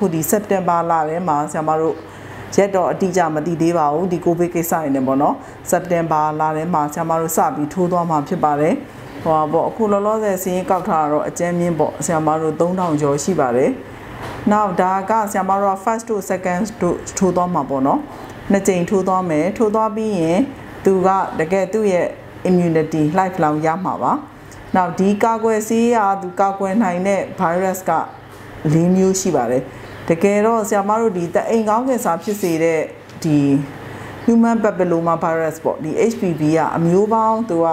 အခုဒီ September လထဲမှာဆရာမတို့ရက်တော့အတိအကျမသိသေးပါဘူးဒီ COVID ကိစ္စနေပေါ့နော် September လထဲမှာဆရာမတို့စပြီးထိုးသွားမှာဖြစ်ပါတယ်ဟောပေါ့အခုလောလောဆယ်စီးရင်ကောက်ထားတော့အကျဉ်းမြင့်ပေါ့ဆရာမတို့3000ကျော်ရှိပါတယ်နောက်ဒါကဆရာမတို့ first to second to ထိုးသွားမှာပေါ့နော်နှစ်ကြိမ်ထိုးသွားမယ်ထိုးသွားပြီးရင်သူကတကယ်သူ့ရဲ့ immunity lifelong ရမှာပါနောက်ဒီကာကွယ်ဆေးကသူကာကွယ်နိုင်တဲ့ virus က4မျိုးရှိပါတယ်တကယ်တော့ဆရာမတို့ဒီတအိမ်ကောင်းကင်ဆာဖြစ်စေတဲ့ဒီ human papilloma virus ပေါ့ဒီ HPV ကအမျိုးပေါင်းသူက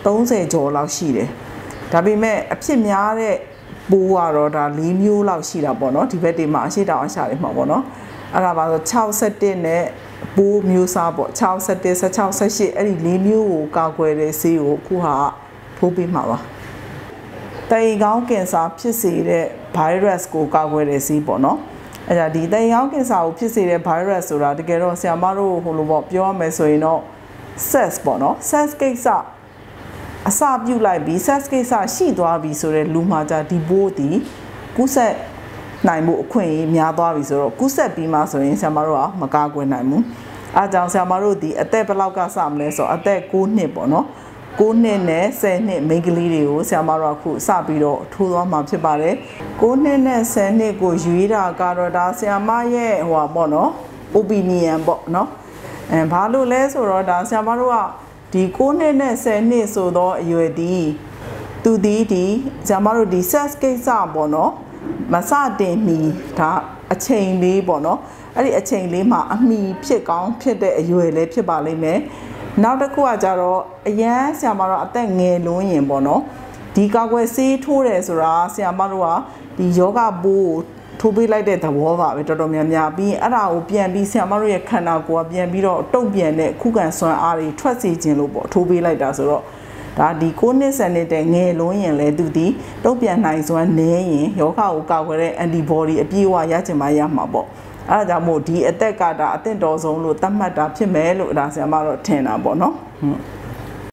30ကျော်လောက်ရှိတယ်ဒါပေမဲ့အဖြစ်များတဲ့ပိုးကတော့ဒါ4မျိုးလောက်ရှိတာပေါ့နော်ဒီဘက်တွေမှာအရှိတောင်အရှာတွေမှာပေါ့နော်အဲ့ဒါပါဆို61နဲ့ပိုးမျိုးစားပေါ့61 16 18အဲ့ဒီ4မျိုးကိုကာကွယ်တဲ့ဆေးကိုအခုဟာထိုးပေးမှာပါတိမ်ကောင်းကင်ဆာဖြစ်စေတဲ့ virus ကိုကာကွယ်တဲ့ဆေးပေါ့နော်အဲ့ဒါဒီတိမ်ကောင်းကင်ဆာကိုဖြစ်စေတဲ့ virus ဆိုတာတကယ်တော့ဆရာမတို့ဟိုလိုပေါ့ပြောရမယ်ဆိုရင်တော့ SARS ပေါ့နော် SARS ကိစ္စအစပြုတ်လိုက်ပြီး SARS ကိစ္စရှိသွားပြီဆိုတဲ့လူမှာじゃဒီပိုးဒီကူးစက်နိုင်မှုအခွင့်အရေးများသွားပြီဆိုတော့ကူးစက်ပြီးမှဆိုရင်ဆရာမတို့ကမကာကွယ်နိုင်ဘူးအားကြောင့်ဆရာမတို့ဒီအသက်ဘယ်လောက်ကစမလဲဆိုအသက်9နှစ်ပေါ့နော်9နှစ်နဲ့10နှစ်မိန်းကလေးတွေကိုဆရာမတို့အခုစပြီးတော့ထိုးသွားမှာဖြစ်ပါတယ်9နှစ်နဲ့10နှစ်ကိုရွေးတာကတော့ဒါဆရာမရဲ့ဟိုပါပေါ့နော် opinion ပေါ့နော်ဘာလို့လဲဆိုတော့ဒါဆရာမတို့ကဒီ9နှစ်နဲ့10နှစ်ဆိုတော့အရွယ်ဒီသူဒီဆရာမတို့ဒီ sex ကိစ္စပေါ့နော်မစတင်မီဒါအချိန်လေးပေါ့နော်အဲ့ဒီအချိန်လေးမှာအမိဖြစ်ကောင်းဖြစ်တဲ့အရွယ်လေးဖြစ်ပါလိမ့်မယ်နောက်တစ်ခုကကြတော့အရန်ဆရာမတို့အသက်ငယ်လွန်းရင်ပေါ့နော်ဒီကာကွယ်ဆေးထိုးတယ်ဆိုတာဆရာမတို့ကဒီယောဂပိုးကိုထိုးပေးလိုက်တဲ့သဘောပါပဲတော်တော်များများပြီးအဲ့ဒါကိုပြန်ပြီးဆရာမတို့ရဲ့ခန္ဓာကိုယ်ကပြန်ပြီးတော့တုံ့ပြန်တဲ့ခုခံစွမ်းအားတွေထွက်စေခြင်းလို့ပေါ့ထိုးပေးလိုက်တာဆိုတော့ဒါဒီ9နှစ်10နှစ်တဲ့ငယ်လွန်းရင်လည်းသူဒီတုံ့ပြန်နိုင်စွမ်းနည်းရင်ယောဂကိုကာကွယ်တဲ့ antibody အပြည့်အဝရချင်မှရမှာပေါ့အဲ့ဒါကြောင့်မို့ဒီအသက်ကဒါအသင့်တော်ဆုံးလို့သတ်မှတ်တာဖြစ်မယ်လို့ဒါဆရာမတော့ထင်တာပေါ့နော်